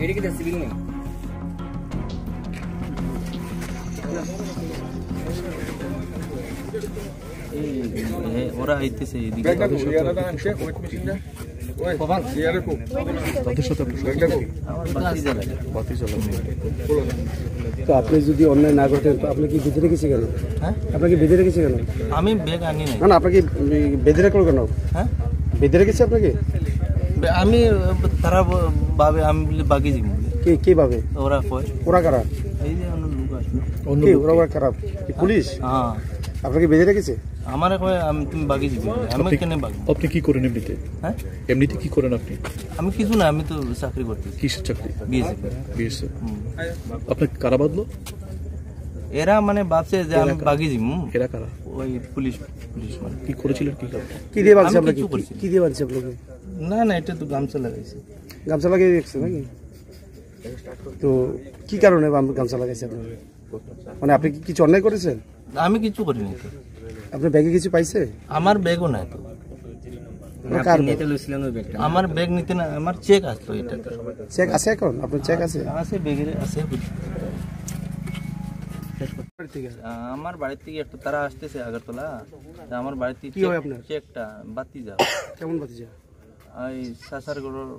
এদিকে সিভিল নেই ওরা আইতেছে এদিকে তো আপনি যদি অন্যায় না করতেন তো আপনি কি বেঁধে রেখেছে কেন? হ্যাঁ আপনাকে বেঁধে রেখেছে কেন? আমি ব্যাগ আনি নাই। না না, আপনাকে বেঁধে রাখলো কেন? হ্যাঁ বেঁধে রেখেছে আপনাকে? আমি তারা ভাবে আমি বলি বাকি যাবো। কে ভাবে? ওরা কয়। ওরা কারা? এই যে অন্য লোক আসবে। ওরা কারা? পুলিশ? হ্যাঁ। আপনাকে বেঁধে রেখেছে? আমারে কয় আমি তুমি বাকি যাবি। আমি কেন বাকি? আপনি কি করেন এমনিতে? হ্যাঁ এমনিতে কি করেন আপনি? আমি কিছু না, আমি তো চাকরি করতেছি। কিসের চাকরি? বিএসএফ। আপনাকে কারা বাঁধলো? এরা মানে ভাবছে যে আমি বাকি যাবো। এরা কারা? ওই পুলিশ মানে। কি করেছিলেন? কি দিয়ে বাঁধছে আপনাকে? কি দিয়ে বাঁধছে আপনাকে? না না, এটা তো গামছা লাগাইছে। গামছা লাগিয়ে রেখেছে নাকি? তো কি কারণে গামছা লাগাইছে আপনাকে? মানে আপনি কি কিছু অন্যায় করেছেন? আমি কিছু করিনি তো। আপনার ব্যাগে কিছু পাইছে? আমার ব্যাগও নাই তো। আমার ব্যাগ নিতে না, আমার চেক আসতো। এটা চেক আছে এখন? আপনার চেক আছে? আছে, ব্যাগের আছে। আমার বাড়ি থেকে একটা তারা আসতেছে আগরতলা। আমার বাড়ি থেকে চেকটা বাতি যা। কেমন বাতি যা? এই সাসারগড়ের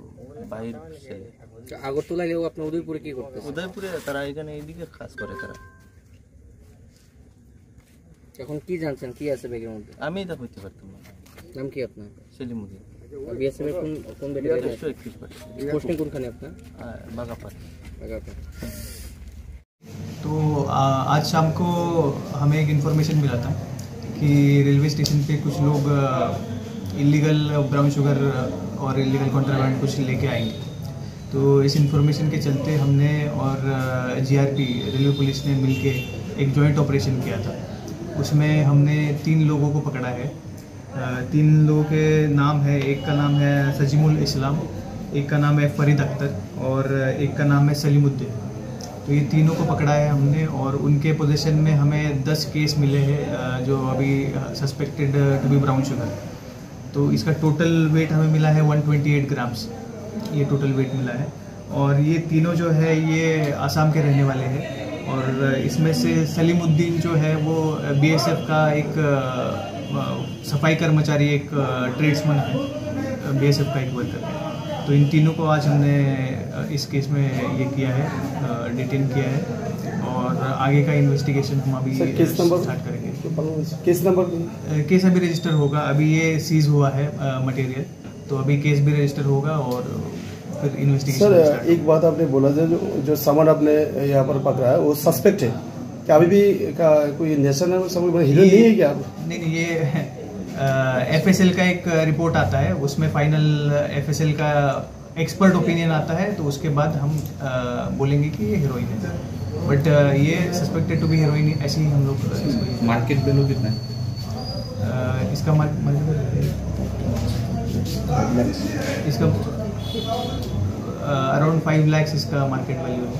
বাইর ছেলে। আগরতলা গেলেও আপনি উদয়পুরে কি করতে? উদয়পুরে তারা এখানে এইদিকে কাজ করে তারা। এখন কি জানছেন কি আছে ব্যাগের মধ্যে? আমি এটা হইতে পারতাম না। নাম কি আপনার? সেলিমুদ্দিন। বিএসএফ এর কোন ব্যাটালিয়ন? 121 পার্টি। পোস্টিং কোনখানে আপনার? बागापात। तो आज शाम को हमें एक इन्फॉर्मेशन मिला था कि रेलवे स्टेशन पे कुछ लोग इलीगल ब्राउन शुगर और इलीगल कॉन्ट्राबैंड कुछ लेके आएंगे। तो इस इन्फॉर्मेशन के चलते हमने और जीआरपी रेलवे पुलिस ने मिलके एक जॉइंट ऑपरेशन किया था। उसमें हमने 3 लोगों को पकड़ा है। 3 लोगों के नाम है, एक का नाम है सजीमुल इस्लाम, एक का नाम है फरीद अख्तर और एक का नाम है सलीमुद्दीन। तो ये तीनों को पकड़ा है हमने और उनके पोजीशन में हमें 10 केस मिले हैं जो अभी suspected to be brown sugar. तो इसका टोटल वेट हमें मिला है 128 ग्राम्स, ये टोटल वेट मिला है। और ये तीनों जो है ये आसाम के रहने वाले हैं। और इसमें से सलीमुद्दीन जो है वो बीएसएफ का एक सफाई कर्मचारी, एक ट्रेड्समैन है, बीएसएफ का एक वर्कर है। तो इन तीनों को आज हमने इस केस में ये किया है, डिटेन किया है और आगे का इन्वेस्टिगेशन हम अभी स्टार्ट करेंगे। केस अभी रजिस्टर होगा। अभी ये सीज हुआ है मटेरियल, तो अभी केस भी रजिस्टर होगा और फिर इन्वेस्टिगेशन। सर एक बात आपने बोला जो सामान आपने यहाँ पर पकड़ा है वो सस्पेक्ट है क्या? अभी भी का कोई नेशन है सामान हिडन नहीं है क्या? नहीं, ये एफएसएल का एक रिपोर्ट आता है, उसमें फाइनल एफएसएल का एक्सपर्ट ओपिनियन आता है, तो उसके बाद हम बोलेंगे कि ये हीरोइन है। बट ये सस्पेक्टेड टू बी हीरोइन, ऐसे ही हम लोग। मार्केट वैल्यू कितना है इसका? इसका अराउंड 5 लाख इसका मार्केट वैल्यू है।